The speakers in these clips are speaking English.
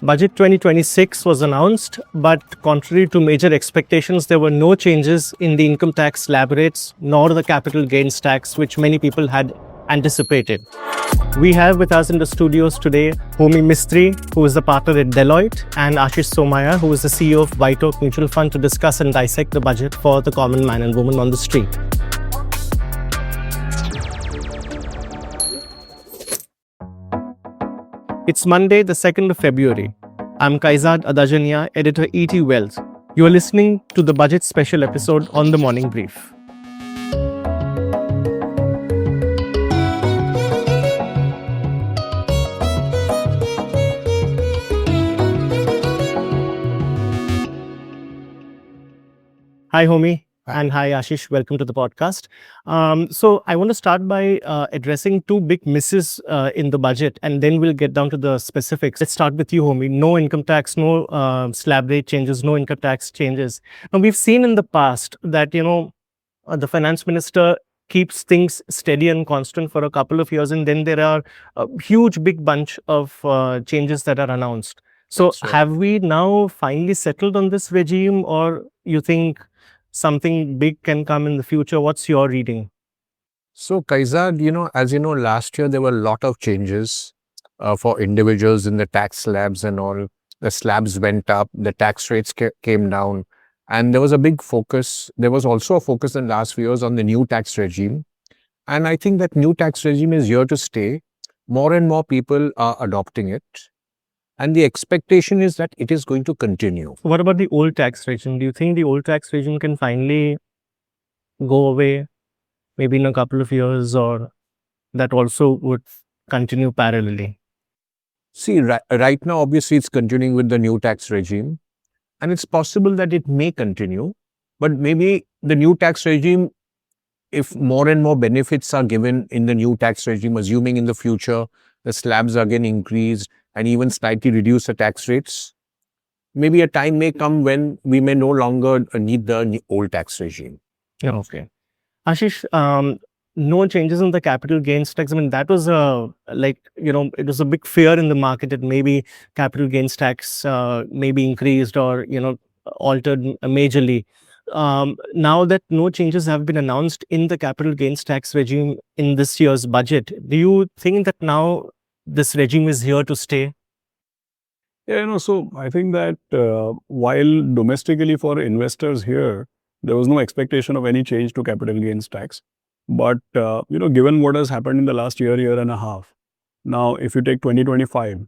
Budget 2026 was announced, but contrary to major expectations, there were no changes in the income tax slab rates nor the capital gains tax, which many people had anticipated. We have with us in the studios today Homi Mistry, who is the partner at Deloitte, and Aashish Somaiyaa, who is the CEO of WhiteOak Mutual Fund, to discuss and dissect the budget for the common man and woman on the street. It's Monday, the 2nd of February. I'm Kayezad E Adajania, editor ET Wealth. You are listening to the budget special episode on the Morning Brief. Hi, Homi. And hi, Aashish. Welcome to the podcast. So I want to start by addressing two big misses in the budget, and then we'll get down to the specifics. Let's start with you, Homi. No income tax, no slab rate changes, no income tax changes. Now, we've seen in the past that, the finance minister keeps things steady and constant for a couple of years, and then there are a huge, big bunch of changes that are announced. So have we now finally settled on this regime, or you think something big can come in the future? What's your reading? So, Kayezad, as you know, last year there were a lot of changes for individuals in the tax slabs and all. The slabs went up, the tax rates came down, and there was a big focus. There was also a focus in the last few years on the new tax regime. And I think that new tax regime is here to stay. More and more people are adopting it. And the expectation is that it is going to continue. What about the old tax regime? Do you think the old tax regime can finally go away, maybe in a couple of years, or that also would continue parallelly? See, right now, obviously, it's continuing with the new tax regime. And it's possible that it may continue. But maybe the new tax regime, if more and more benefits are given in the new tax regime, assuming in the future the slabs are again increased and even slightly reduce the tax rates, maybe a time may come when we may no longer need the old tax regime. Yeah, okay. Aashish, no changes in the capital gains tax. I mean, that was it was a big fear in the market that maybe capital gains tax may be increased or, altered majorly. Now that no changes have been announced in the capital gains tax regime in this year's budget, do you think that now this regime is here to stay? Yeah, so I think that while domestically for investors here, there was no expectation of any change to capital gains tax. But, given what has happened in the last year and a half, now if you take 2025,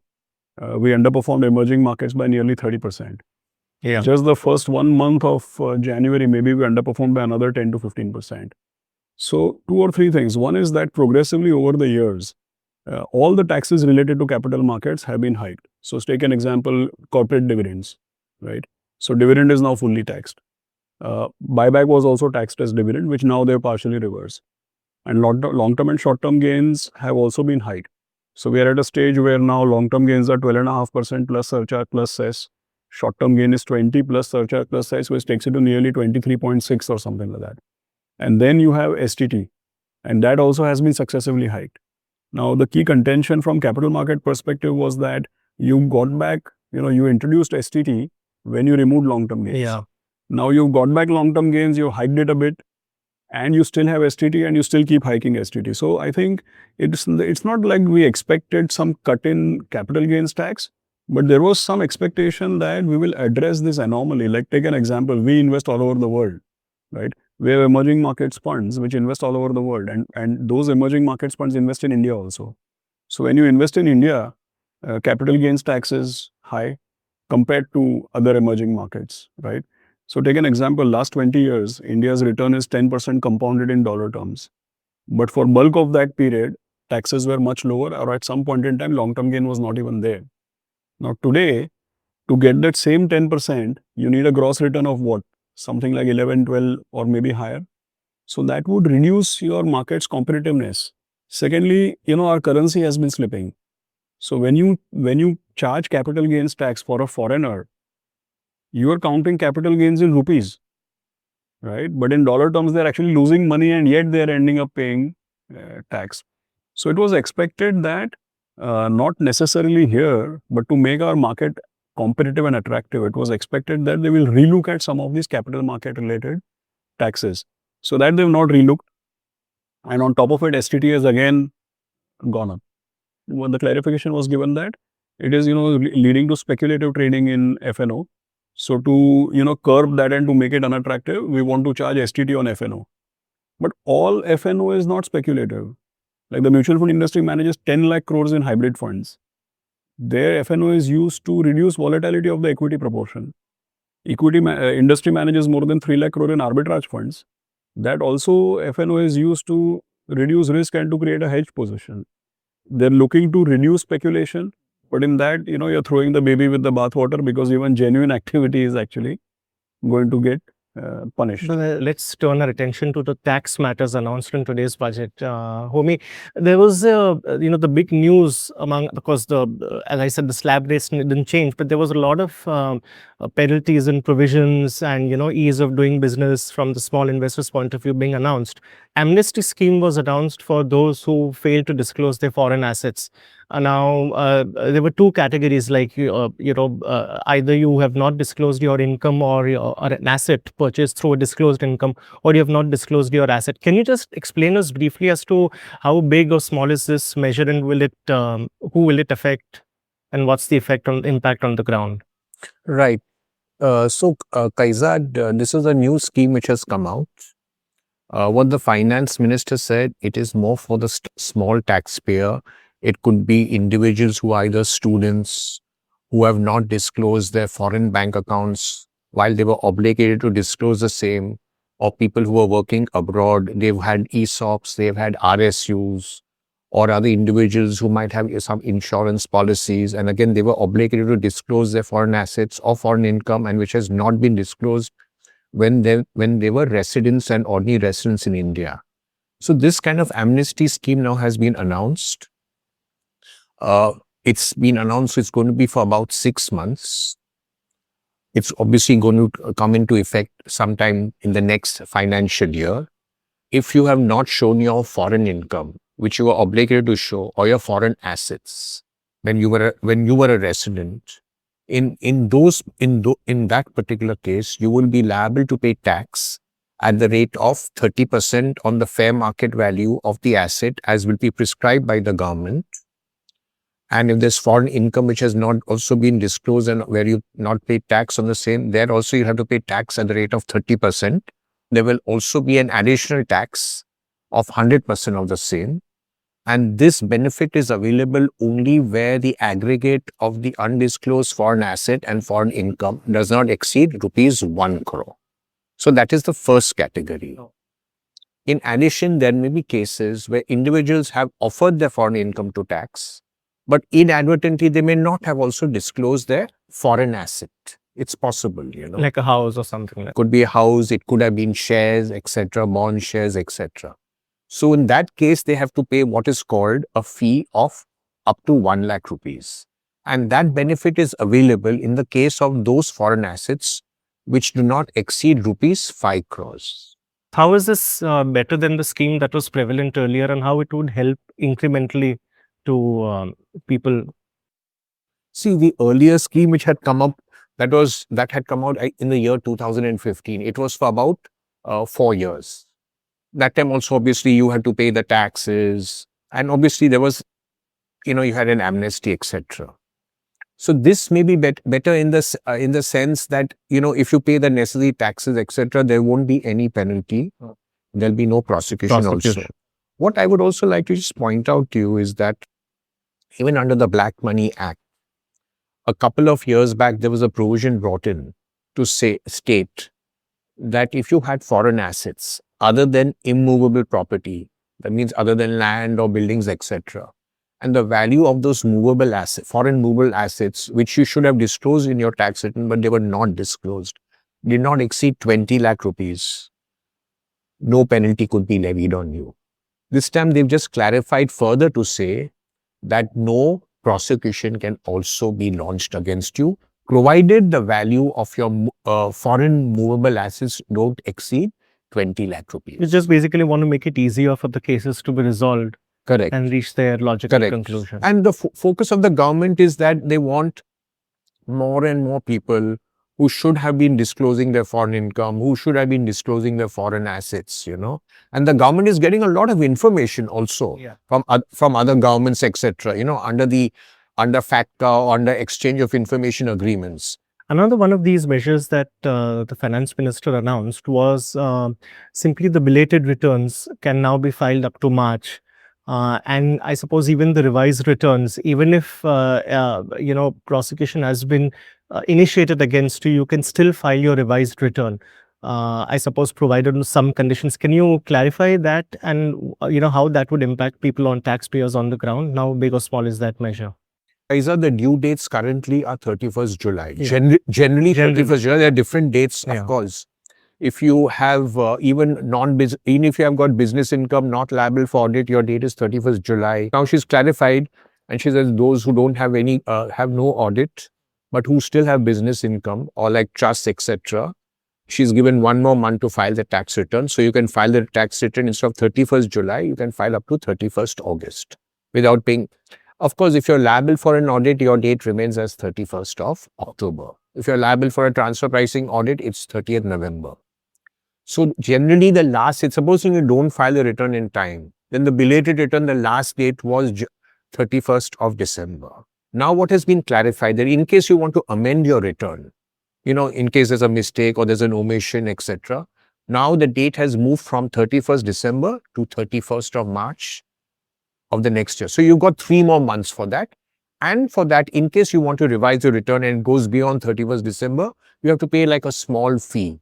we underperformed emerging markets by nearly 30%. Yeah. Just the first 1 month of January, maybe we underperformed by another 10 to 15%. So two or three things. One is that progressively over the years, all the taxes related to capital markets have been hiked. So take an example, corporate dividends, right? So dividend is now fully taxed. Buyback was also taxed as dividend, which now they're partially reversed. And long-term and short-term gains have also been hiked. So we are at a stage where now long-term gains are 12.5% plus surcharge plus cess. Short-term gain is 20 plus surcharge plus cess, which takes it to nearly 23.6 or something like that. And then you have STT, and that also has been successively hiked. Now, the key contention from capital market perspective was that you got back, you introduced STT when you removed long-term gains. Yeah. Now you've got back long-term gains, you hiked it a bit, and you still have STT and you still keep hiking STT. So I think it's not like we expected some cut in capital gains tax, but there was some expectation that we will address this anomaly. Like take an example, we invest all over the world, right? We have emerging markets funds which invest all over the world, and those emerging markets funds invest in India also. So when you invest in India, capital gains tax is high compared to other emerging markets, right? So take an example, last 20 years, India's return is 10% compounded in dollar terms. But for bulk of that period, taxes were much lower, or at some point in time, long-term gain was not even there. Now today, to get that same 10%, you need a gross return of what? Something like 11, 12 or maybe higher. So that would reduce your market's competitiveness. Secondly, our currency has been slipping. So when you charge capital gains tax for a foreigner, you are counting capital gains in rupees, right? But in dollar terms, they're actually losing money and yet they're ending up paying tax. So it was expected that not necessarily here, but to make our market competitive and attractive, it was expected that they will relook at some of these capital market related taxes. So that they've not relooked. And on top of it, STT has again gone up. When the clarification was given that it is, leading to speculative trading in FNO. So to, curb that and to make it unattractive, we want to charge STT on FNO. But all FNO is not speculative. Like the mutual fund industry manages 10 lakh crores in hybrid funds. Their FNO is used to reduce volatility of the equity proportion. Industry manages more than 3 lakh crore in arbitrage funds. That also FNO is used to reduce risk and to create a hedge position. They're looking to reduce speculation, but in that, you're throwing the baby with the bathwater because even genuine activity is actually going to get punished. Let's turn our attention to the tax matters announced in today's budget. Homi, there was, the big news because as I said, the slab rates didn't change, but there was a lot of penalties and provisions and, ease of doing business from the small investors' point of view being announced. Amnesty scheme was announced for those who failed to disclose their foreign assets. Now, there were two categories, like, either you have not disclosed your income or an asset purchased through a disclosed income, or you have not disclosed your asset. Can you just explain us briefly as to how big or small is this measure, and who will it affect, and what's the impact on the ground? Right. Kayezad, this is a new scheme which has come out. What the finance minister said, it is more for the small taxpayer. It could be individuals who are either students who have not disclosed their foreign bank accounts while they were obligated to disclose the same, or people who are working abroad, they've had ESOPs, they've had RSUs, or other individuals who might have some insurance policies, and again, they were obligated to disclose their foreign assets or foreign income, and which has not been disclosed when they were residents and ordinary residents in India. So this kind of amnesty scheme now has been announced. It's been announced it's going to be for about 6 months. It's obviously going to come into effect sometime in the next financial year. If you have not shown your foreign income, which you are obligated to show, or your foreign assets when you were a resident, in that particular case, you will be liable to pay tax at the rate of 30% on the fair market value of the asset, as will be prescribed by the government. And if there's foreign income which has not also been disclosed and where you not pay tax on the same, there also you have to pay tax at the rate of 30%. There will also be an additional tax of 100% of the same. And this benefit is available only where the aggregate of the undisclosed foreign asset and foreign income does not exceed rupees 1 crore. So that is the first category. In addition, there may be cases where individuals have offered their foreign income to tax, but inadvertently they may not have also disclosed their foreign asset. It's possible, Like a house or something. Could be a house, it could have been shares, etc., bond shares, etc. So in that case, they have to pay what is called a fee of up to 1 lakh rupees. And that benefit is available in the case of those foreign assets which do not exceed rupees 5 crores. How is this better than the scheme that was prevalent earlier, and how it would help incrementally to people? See, the earlier scheme which had come up, that had come out in the year 2015. It was for about 4 years. That time also, obviously, you had to pay the taxes, and obviously there was, you had an amnesty, etc. So this may be better in the sense that, if you pay the necessary taxes, etc., there won't be any penalty. There'll be no prosecution also. What I would also like to just point out to you is that even under the Black Money Act, a couple of years back, there was a provision brought in to state that if you had foreign assets other than immovable property, that means other than land or buildings, etc., and the value of those movable assets, foreign movable assets, which you should have disclosed in your tax return, but they were not disclosed, did not exceed 20 lakh rupees, no penalty could be levied on you. This time they've just clarified further to say that no prosecution can also be launched against you, provided the value of your foreign movable assets don't exceed 20 lakh rupees. You just basically want to make it easier for the cases to be resolved. Correct. and reach their logical Correct. conclusion. And the focus of the government is that they want more and more people who should have been disclosing their foreign income, who should have been disclosing their foreign assets, And the government is getting a lot of information also from other governments, etc. Under FATCA, under exchange of information agreements. Another one of these measures that the finance minister announced was simply the belated returns can now be filed up to March. And I suppose even the revised returns, even if, prosecution has been initiated against you, you can still file your revised return. I suppose provided some conditions. Can you clarify that and, how that would impact people on taxpayers on the ground? How big or small is that measure? Either the due dates currently are 31st July. Yeah. Generally 31st July. There are different dates, Yeah. of course. If you have even if you have got business income not liable for audit, your date is 31st July. Now she's clarified, and she says those who don't have any have no audit, but who still have business income or like trusts, etc. She's given 1 more month to file the tax return. So you can file the tax return instead of 31st July, you can file up to 31st August without paying. Of course, if you're liable for an audit, your date remains as 31st of October. If you're liable for a transfer pricing audit, it's 30th November. So generally the last, supposing you don't file the return in time, then the belated return, the last date was 31st of December. Now what has been clarified that in case you want to amend your return, in case there's a mistake or there's an omission, etc. Now the date has moved from 31st December to 31st of March of the next year. So you've got 3 more months for that. And for that, in case you want to revise your return and it goes beyond 31st December, you have to pay like a small fee.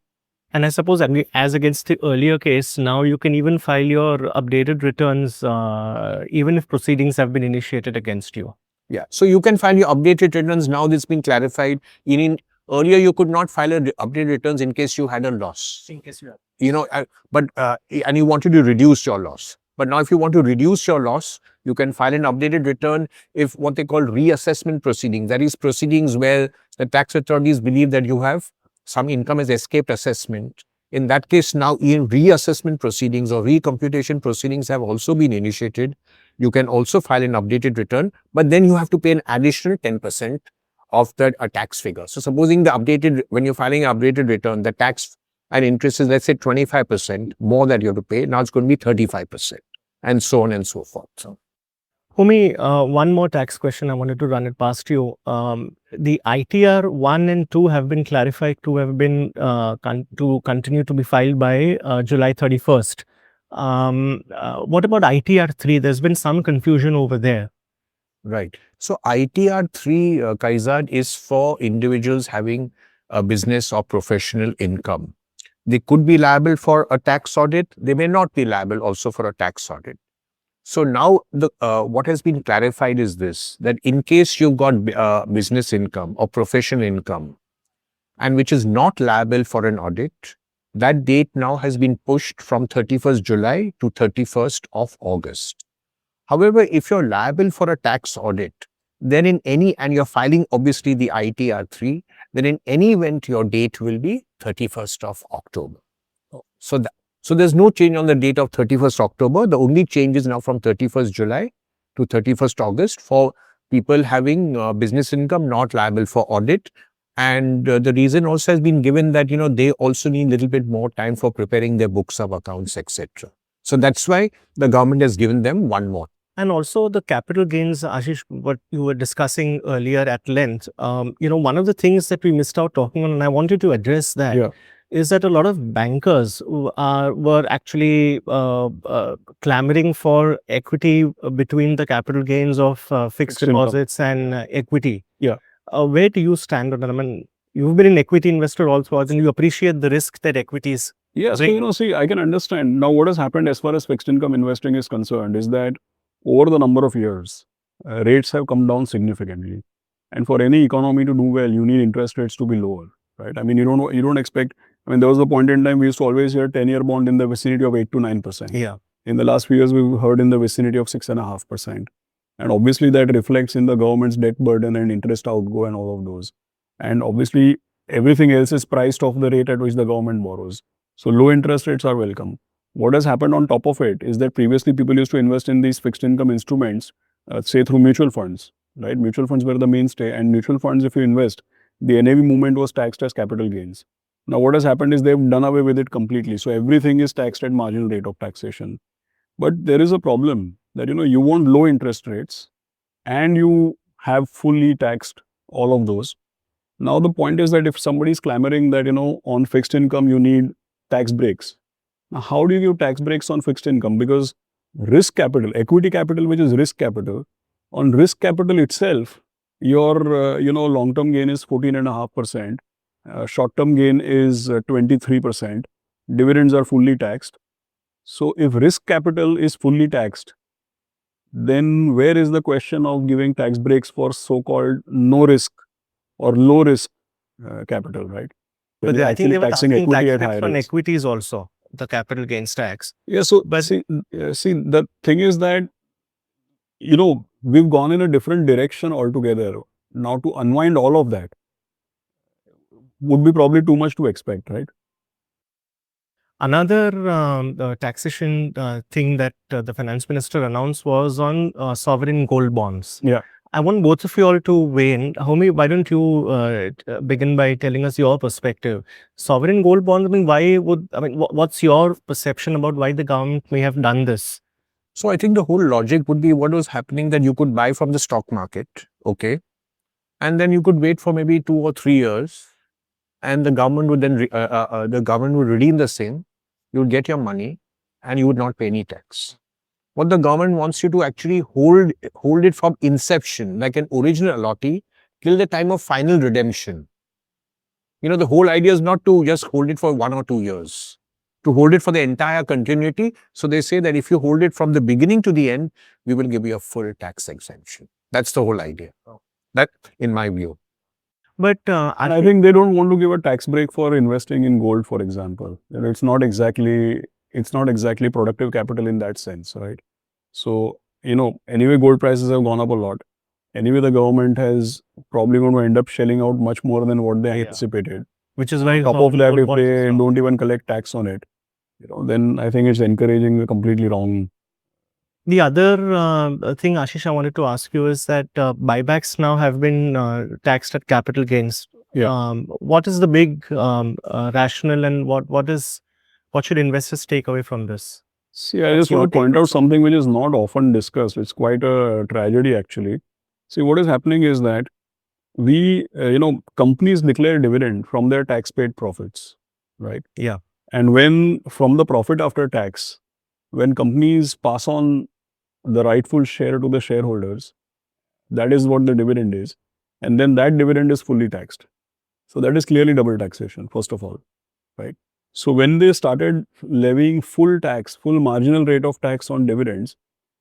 And I suppose as against the earlier case, now you can even file your updated returns even if proceedings have been initiated against you. Yeah. So you can file your updated returns now. This has been clarified. Earlier, you could not file updated returns in case you had a loss. In case you have. And you wanted to reduce your loss. But now if you want to reduce your loss, you can file an updated return if what they call reassessment proceedings. That is proceedings where the tax authorities believe that you have some income has escaped assessment. In that case, now in reassessment proceedings or recomputation proceedings have also been initiated. You can also file an updated return, but then you have to pay an additional 10% of the tax figure. So supposing when you're filing an updated return, the tax and interest is, let's say, 25% more that you have to pay. Now it's going to be 35% and so on and so forth. So, Homi, one more tax question. I wanted to run it past you. The ITR 1 and 2 have been clarified to have been to continue to be filed by July 31st. What about ITR 3? There's been some confusion over there. Right. So ITR 3, Kayezad, is for individuals having a business or professional income. They could be liable for a tax audit. They may not be liable also for a tax audit. So now what has been clarified is this, that in case you've got business income or professional income and which is not liable for an audit, that date now has been pushed from 31st July to 31st of August. However, if you're liable for a tax audit, then and you're filing obviously the ITR 3, then in any event, your date will be 31st of October. So there's no change on the date of 31st October. The only change is now from 31st July to 31st August for people having business income not liable for audit. And the reason also has been given that, they also need a little bit more time for preparing their books of accounts, etc. So that's why the government has given them 1 more. And also the capital gains, Aashish, what you were discussing earlier at length, one of the things that we missed out talking on, and I wanted to address that, is that a lot of bankers were actually clamoring for equity between the capital gains of fixed deposits and equity. Yeah. Where do you stand on that? I mean, you've been an equity investor also, and you appreciate the risk that equities. Yeah, so I can understand. Now, what has happened as far as fixed income investing is concerned is that over the number of years, rates have come down significantly. And for any economy to do well, you need interest rates to be lower, right? I mean, you don't expect. I mean, there was a point in time we used to always hear 10-year bond in the vicinity of 8 to 9%. Yeah. In the last few years, we've heard in the vicinity of 6.5%. And obviously, that reflects in the government's debt burden and interest outgo and all of those. And obviously, everything else is priced off the rate at which the government borrows. So low interest rates are welcome. What has happened on top of it is that previously people used to invest in these fixed income instruments, say through mutual funds, right? Mutual funds were the mainstay, and mutual funds, if you invest, the NAV movement was taxed as capital gains. Now, what has happened is they've done away with it completely. So everything is taxed at marginal rate of taxation. But there is a problem that, you want low interest rates and you have fully taxed all of those. Now, the point is that if somebody is clamoring that, on fixed income, you need tax breaks. Now, how do you give tax breaks on fixed income? Because risk capital, equity capital, which is risk capital, on risk capital itself, your, long-term gain is 14.5%. Short-term gain is 23%. Dividends are fully taxed. So, if risk capital is fully taxed, then where is the question of giving tax breaks for so-called no risk or low risk capital, right? But You're I think actually they were taxing taxing equity tax at breaks higher on rates. equities also, the capital gains tax. Yeah, so But- see, the thing is that, we've gone in a different direction altogether. Now to unwind all of that would be probably too much to expect, right? Another taxation thing that the finance minister announced was on sovereign gold bonds. Yeah. I want both of you all to weigh in. Homi, why don't you begin by telling us your perspective? Sovereign gold bonds, what's your perception about why the government may have done this? So I think the whole logic would be what was happening, that you could buy from the stock market, okay, and then you could wait for maybe 2 or 3 years, and the government would then the government would redeem the same. You would get your money, and you would not pay any tax. What the government wants you to actually hold it from inception, like an original allotee, till the time of final redemption. The whole idea is not to just hold it for 1 or 2 years, to hold it for the entire continuity. So they say that if you hold it from the beginning to the end, we will give you a full tax exemption. That's the whole idea. That, in my view. But And I think they don't want to give a tax break for investing in gold, for example. It's not exactly productive capital in that sense, right? So, anyway, gold prices have gone up a lot. Anyway, the government has probably going to end up shelling out much more than what they anticipated. which is why On top of that, gold if bonds is they wrong. don't even collect tax on it, then I think it's encouraging the completely wrong. The other thing, Ashish, I wanted to ask you is that buybacks now have been taxed at capital gains. Yeah. What is the big rationale, and what should investors take away from this? See, I What's just want your to point take? out something which is not often discussed. It's quite a tragedy, actually. See, what is happening is that companies declare dividend from their tax paid profits, right? Yeah. And when from the profit after tax, when companies pass on the rightful share to the shareholders, that is what the dividend is. And then that dividend is fully taxed. So that is clearly double taxation, first of all, right? So when they started levying full tax, full marginal rate of tax on dividends,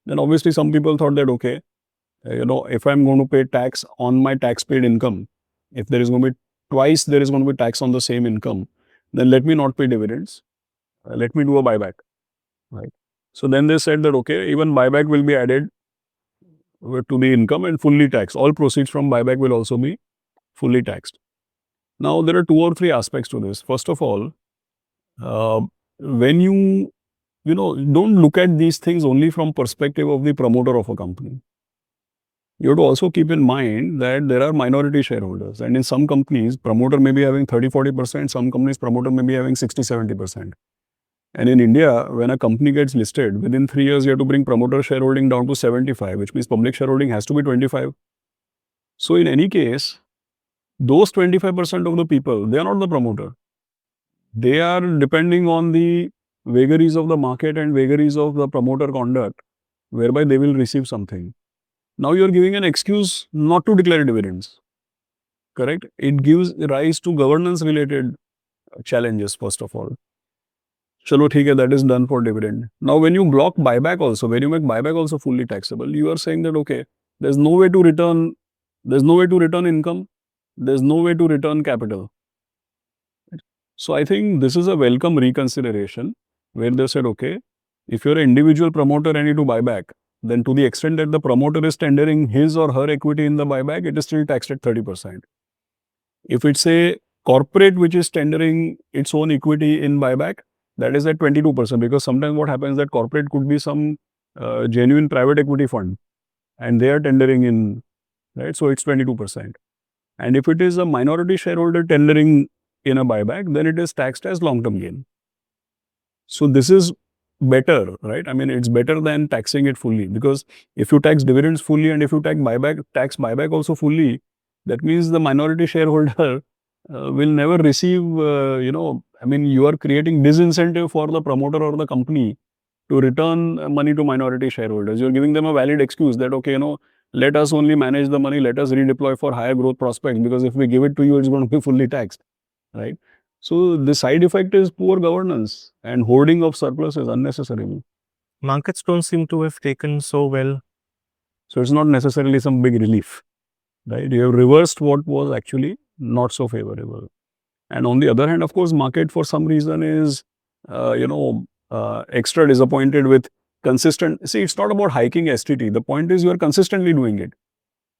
then obviously some people thought that, okay, if I'm going to pay tax on my tax paid income, if there is going to be twice, there is going to be tax on the same income, then let me not pay dividends. Let me do a buyback, right? So then they said that, okay, even buyback will be added to the income and fully taxed. All proceeds from buyback will also be fully taxed. Now, there are 2 or 3 aspects to this. First of all, when you don't look at these things only from perspective of the promoter of a company. You have to also keep in mind that there are minority shareholders, and in some companies, promoter may be having 30-40%, some companies promoter may be having 60-70%. And in India, when a company gets listed, within 3 years, you have to bring promoter shareholding down to 75, which means public shareholding has to be 25. So in any case, those 25% of the people, they are not the promoter. They are depending on the vagaries of the market and vagaries of the promoter conduct, whereby they will receive something. Now you are giving an excuse not to declare dividends, correct? It gives rise to governance related challenges, first of all. Chalo, theek hai, that is done for dividend. Now, when you block buyback also, when you make buyback also fully taxable, you are saying that, okay, there's no way to return income, there's no way to return capital. So I think this is a welcome reconsideration where they said, okay, if you're an individual promoter and you do buyback, then to the extent that the promoter is tendering his or her equity in the buyback, it is still taxed at 30%. If it's a corporate which is tendering its own equity in buyback, that is at 22%, because sometimes what happens that corporate could be some genuine private equity fund and they are tendering in, right? So it's 22%. And if it is a minority shareholder tendering in a buyback, then it is taxed as long-term gain. So this is better, right? I mean, it's better than taxing it fully, because if you tax dividends fully and if you tax buyback also fully, that means the minority shareholder will never receive, I mean, you are creating disincentive for the promoter or the company to return money to minority shareholders. You're giving them a valid excuse that, okay, let us only manage the money, let us redeploy for higher growth prospects, because if we give it to you, it's going to be fully taxed, right? So the side effect is poor governance and hoarding of surpluses unnecessarily. Markets don't seem to have taken so well. So it's not necessarily some big relief, right? You have reversed what was actually not so favorable. And on the other hand, of course, market for some reason is, extra disappointed with consistent. See, it's not about hiking STT. The point is you are consistently doing it,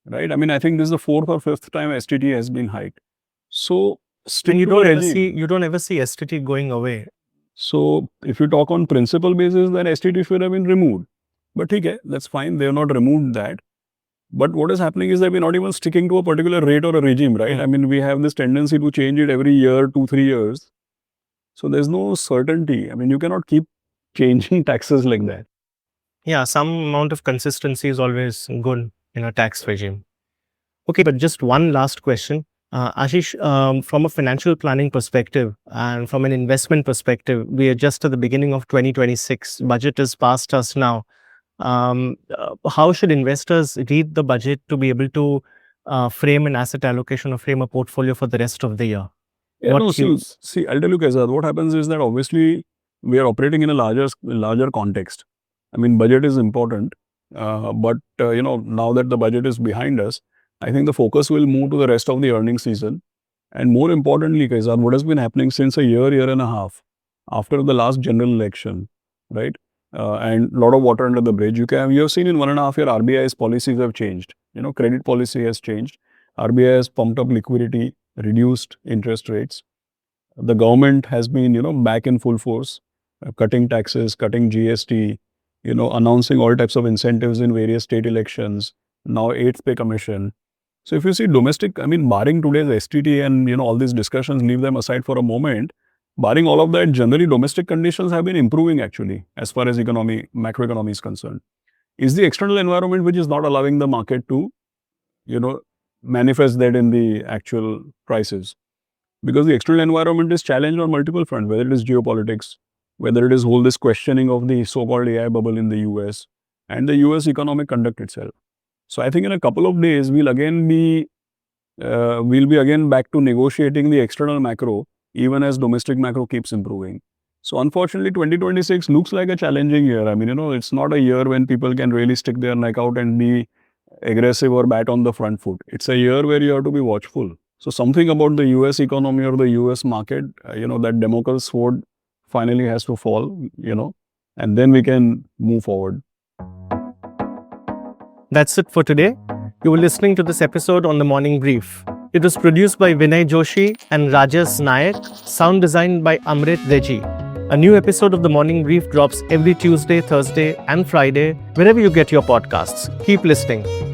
right? I mean, I think this is the 4th or 5th time STT has been hiked. So stick And you to don't the ever regime. you don't ever see STT going away. So if you talk on principle basis, then STT should have been removed. But okay, that's fine. They have not removed that. But what is happening is that we're not even sticking to a particular rate or a regime, right? I mean, we have this tendency to change it every year, 2-3 years. So there's no certainty. I mean, you cannot keep changing taxes like that. Yeah, some amount of consistency is always good in a tax regime. Okay, but just one last question. Aashish, from a financial planning perspective and from an investment perspective, we are just at the beginning of 2026. Budget is past us now. How should investors read the budget to be able to frame an asset allocation or frame a portfolio for the rest of the year? Yeah, What no, cues? see, I'll tell you, Kayezad, what happens is that obviously we are operating in a larger context. I mean, budget is important, but now that the budget is behind us, I think the focus will move to the rest of the earnings season. And more importantly, Kayezad, what has been happening since a year and a half after the last general election, right? And a lot of water under the bridge. You have seen in 1.5 years, RBI's policies have changed. Credit policy has changed. RBI has pumped up liquidity, reduced interest rates. The government has been, back in full force, cutting taxes, cutting GST, announcing all types of incentives in various state elections, now 8th pay commission. So if you see domestic, I mean, barring today's STT and, all these discussions, leave them aside for a moment, barring all of that, generally domestic conditions have been improving actually, as far as macroeconomy is concerned. Is the external environment which is not allowing the market to, manifest that in the actual prices? Because the external environment is challenged on multiple fronts, whether it is geopolitics, whether it is this questioning of the so-called AI bubble in the US and the US economic conduct itself. So I think in a couple of days, we'll be again back to negotiating the external macro, even as domestic macro keeps improving. So unfortunately, 2026 looks like a challenging year. I mean, it's not a year when people can really stick their neck out and be aggressive or bat on the front foot. It's a year where you have to be watchful. So something about the US economy or the US market, that Damocles sword finally has to fall, and then we can move forward. That's it for today. You were listening to this episode on The Morning Brief. It was produced by Vinay Joshi and Rajas Nayak, sound designed by Amrit Reji. A new episode of The Morning Brief drops every Tuesday, Thursday, and Friday, wherever you get your podcasts. Keep listening.